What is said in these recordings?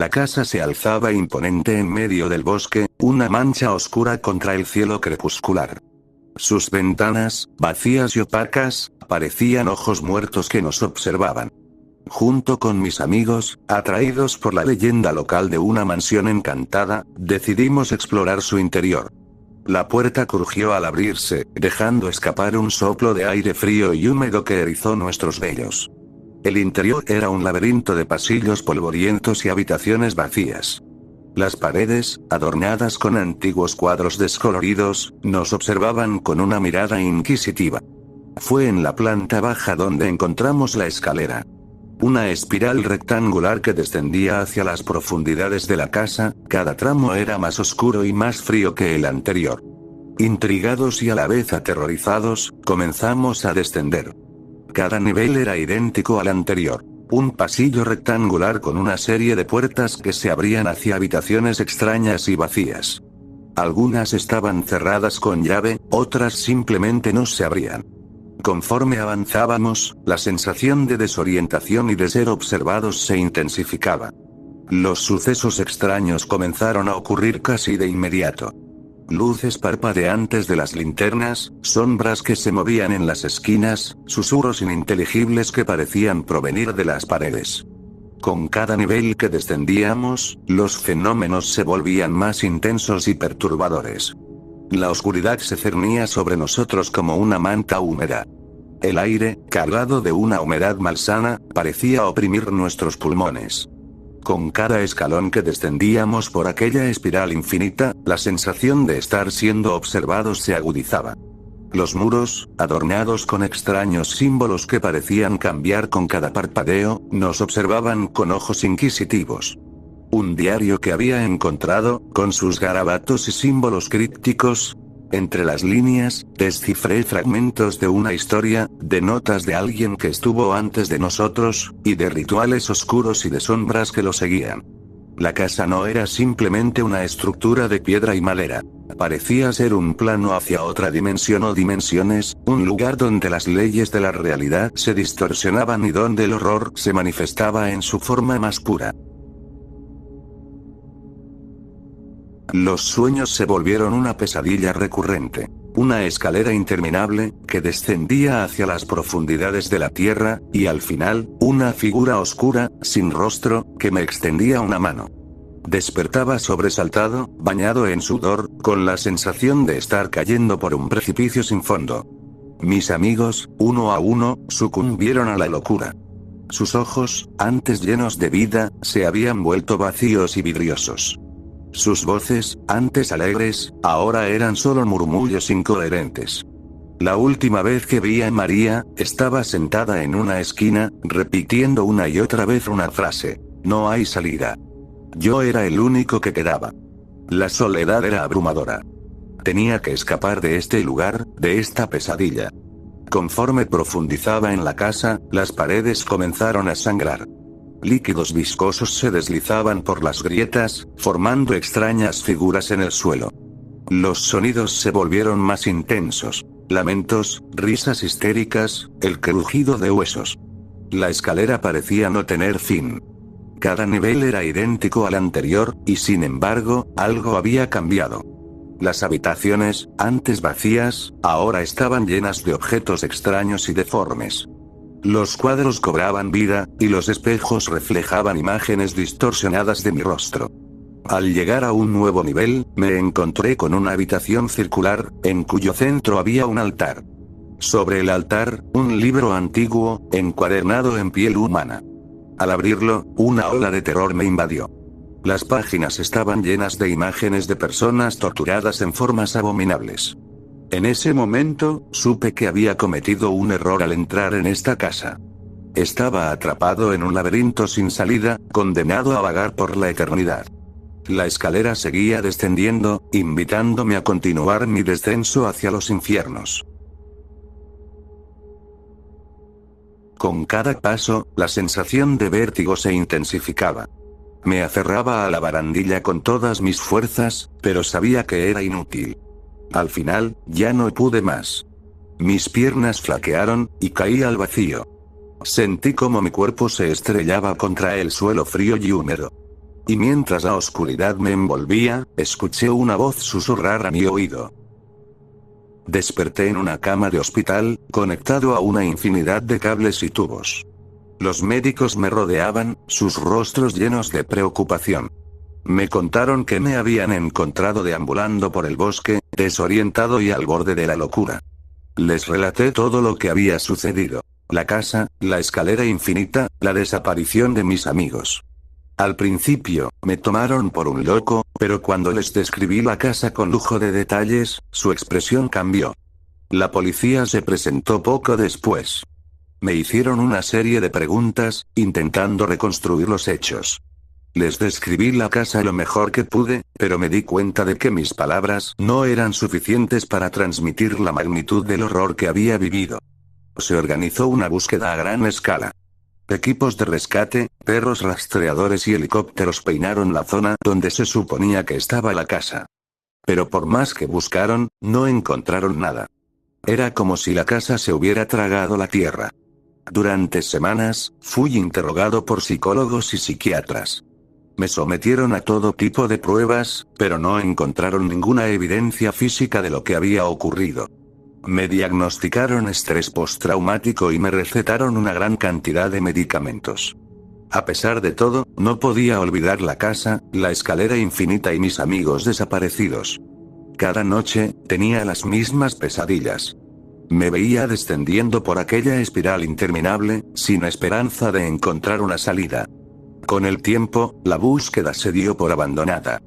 La casa se alzaba imponente en medio del bosque, una mancha oscura contra el cielo crepuscular. Sus ventanas, vacías y opacas, parecían ojos muertos que nos observaban. Junto con mis amigos, atraídos por la leyenda local de una mansión encantada, decidimos explorar su interior. La puerta crujió al abrirse, dejando escapar un soplo de aire frío y húmedo que erizó nuestros vellos. El interior era un laberinto de pasillos polvorientos y habitaciones vacías. Las paredes, adornadas con antiguos cuadros descoloridos, nos observaban con una mirada inquisitiva. Fue en la planta baja donde encontramos la escalera. Una espiral rectangular que descendía hacia las profundidades de la casa, cada tramo era más oscuro y más frío que el anterior. Intrigados y a la vez aterrorizados, comenzamos a descender. Cada nivel era idéntico al anterior. Un pasillo rectangular con una serie de puertas que se abrían hacia habitaciones extrañas y vacías. Algunas estaban cerradas con llave, otras simplemente no se abrían. Conforme avanzábamos, la sensación de desorientación y de ser observados se intensificaba. Los sucesos extraños comenzaron a ocurrir casi de inmediato. Luces parpadeantes de las linternas, sombras que se movían en las esquinas, susurros ininteligibles que parecían provenir de las paredes. Con cada nivel que descendíamos, los fenómenos se volvían más intensos y perturbadores. La oscuridad se cernía sobre nosotros como una manta húmeda. El aire, cargado de una humedad malsana, parecía oprimir nuestros pulmones. Con cada escalón que descendíamos por aquella espiral infinita, la sensación de estar siendo observados se agudizaba. Los muros, adornados con extraños símbolos que parecían cambiar con cada parpadeo, nos observaban con ojos inquisitivos. Un diario que había encontrado, con sus garabatos y símbolos crípticos. Entre las líneas, descifré fragmentos de una historia, de notas de alguien que estuvo antes de nosotros, y de rituales oscuros y de sombras que lo seguían. La casa no era simplemente una estructura de piedra y madera. Parecía ser un plano hacia otra dimensión o dimensiones, un lugar donde las leyes de la realidad se distorsionaban y donde el horror se manifestaba en su forma más pura. Los sueños se volvieron una pesadilla recurrente. Una escalera interminable, que descendía hacia las profundidades de la tierra, y al final, una figura oscura, sin rostro, que me extendía una mano. Despertaba sobresaltado, bañado en sudor, con la sensación de estar cayendo por un precipicio sin fondo. Mis amigos, uno a uno, sucumbieron a la locura. Sus ojos, antes llenos de vida, se habían vuelto vacíos y vidriosos. Sus voces, antes alegres, ahora eran solo murmullos incoherentes. La última vez que vi a María, estaba sentada en una esquina, repitiendo una y otra vez una frase: "No hay salida". Yo era el único que quedaba. La soledad era abrumadora. Tenía que escapar de este lugar, de esta pesadilla. Conforme profundizaba en la casa, las paredes comenzaron a sangrar. Líquidos viscosos se deslizaban por las grietas, formando extrañas figuras en el suelo. Los sonidos se volvieron más intensos. Lamentos, risas histéricas, el crujido de huesos. La escalera parecía no tener fin. Cada nivel era idéntico al anterior, y sin embargo, algo había cambiado. Las habitaciones, antes vacías, ahora estaban llenas de objetos extraños y deformes. Los cuadros cobraban vida, y los espejos reflejaban imágenes distorsionadas de mi rostro. Al llegar a un nuevo nivel, me encontré con una habitación circular, en cuyo centro había un altar. Sobre el altar, un libro antiguo, encuadernado en piel humana. Al abrirlo, una ola de terror me invadió. Las páginas estaban llenas de imágenes de personas torturadas en formas abominables. En ese momento, supe que había cometido un error al entrar en esta casa. Estaba atrapado en un laberinto sin salida, condenado a vagar por la eternidad. La escalera seguía descendiendo, invitándome a continuar mi descenso hacia los infiernos. Con cada paso, la sensación de vértigo se intensificaba. Me aferraba a la barandilla con todas mis fuerzas, pero sabía que era inútil. Al final, ya no pude más. Mis piernas flaquearon, y caí al vacío. Sentí como mi cuerpo se estrellaba contra el suelo frío y húmedo. Y mientras la oscuridad me envolvía, escuché una voz susurrar a mi oído. Desperté en una cama de hospital, conectado a una infinidad de cables y tubos. Los médicos me rodeaban, sus rostros llenos de preocupación. Me contaron que me habían encontrado deambulando por el bosque, desorientado y al borde de la locura. Les relaté todo lo que había sucedido. La casa, la escalera infinita, la desaparición de mis amigos. Al principio, me tomaron por un loco, pero cuando les describí la casa con lujo de detalles, su expresión cambió. La policía se presentó poco después. Me hicieron una serie de preguntas, intentando reconstruir los hechos. Les describí la casa lo mejor que pude, pero me di cuenta de que mis palabras no eran suficientes para transmitir la magnitud del horror que había vivido. Se organizó una búsqueda a gran escala. Equipos de rescate, perros rastreadores y helicópteros peinaron la zona donde se suponía que estaba la casa. Pero por más que buscaron, no encontraron nada. Era como si la casa se hubiera tragado la tierra. Durante semanas, fui interrogado por psicólogos y psiquiatras. Me sometieron a todo tipo de pruebas, pero no encontraron ninguna evidencia física de lo que había ocurrido. Me diagnosticaron estrés postraumático y me recetaron una gran cantidad de medicamentos. A pesar de todo, no podía olvidar la casa, la escalera infinita y mis amigos desaparecidos. Cada noche, tenía las mismas pesadillas. Me veía descendiendo por aquella espiral interminable, sin esperanza de encontrar una salida. Con el tiempo, la búsqueda se dio por abandonada.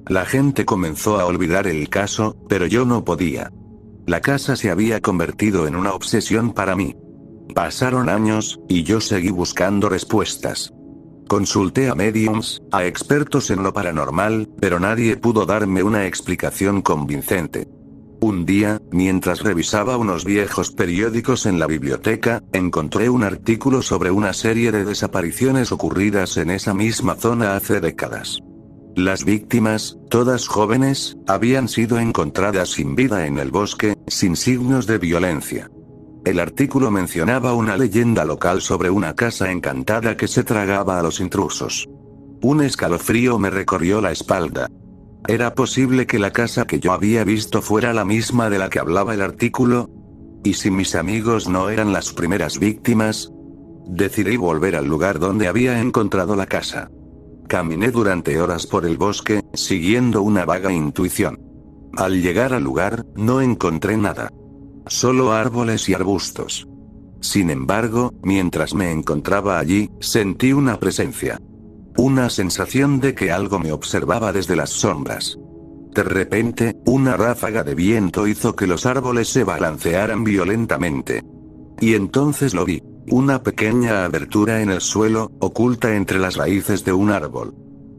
La gente comenzó a olvidar el caso, pero yo no podía. La casa se había convertido en una obsesión para mí. Pasaron años, y yo seguí buscando respuestas. Consulté a mediums, a expertos en lo paranormal, pero nadie pudo darme una explicación convincente. Un día, mientras revisaba unos viejos periódicos en la biblioteca, encontré un artículo sobre una serie de desapariciones ocurridas en esa misma zona hace décadas. Las víctimas, todas jóvenes, habían sido encontradas sin vida en el bosque, sin signos de violencia. El artículo mencionaba una leyenda local sobre una casa encantada que se tragaba a los intrusos. Un escalofrío me recorrió la espalda. ¿Era posible que la casa que yo había visto fuera la misma de la que hablaba el artículo? ¿Y si mis amigos no eran las primeras víctimas? Decidí volver al lugar donde había encontrado la casa. Caminé durante horas por el bosque, siguiendo una vaga intuición. Al llegar al lugar, no encontré nada. Solo árboles y arbustos. Sin embargo, mientras me encontraba allí, sentí una presencia. Una sensación de que algo me observaba desde las sombras. De repente, una ráfaga de viento hizo que los árboles se balancearan violentamente. Y entonces lo vi. Una pequeña abertura en el suelo, oculta entre las raíces de un árbol.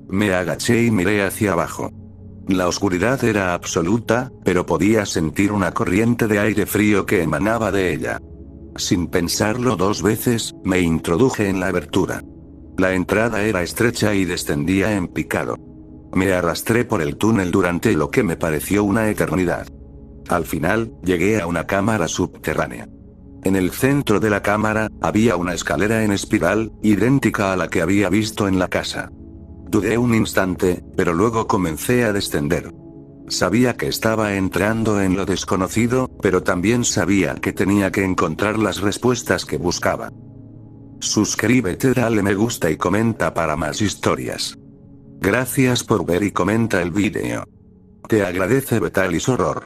Me agaché y miré hacia abajo. La oscuridad era absoluta, pero podía sentir una corriente de aire frío que emanaba de ella. Sin pensarlo dos veces, me introduje en la abertura. La entrada era estrecha y descendía en picado. Me arrastré por el túnel durante lo que me pareció una eternidad. Al final, llegué a una cámara subterránea. En el centro de la cámara, había una escalera en espiral, idéntica a la que había visto en la casa. Dudé un instante, pero luego comencé a descender. Sabía que estaba entrando en lo desconocido, pero también sabía que tenía que encontrar las respuestas que buscaba. Suscríbete, dale me gusta y comenta para más historias. Gracias por ver y comenta el vídeo. Te agradece Betalis Horror.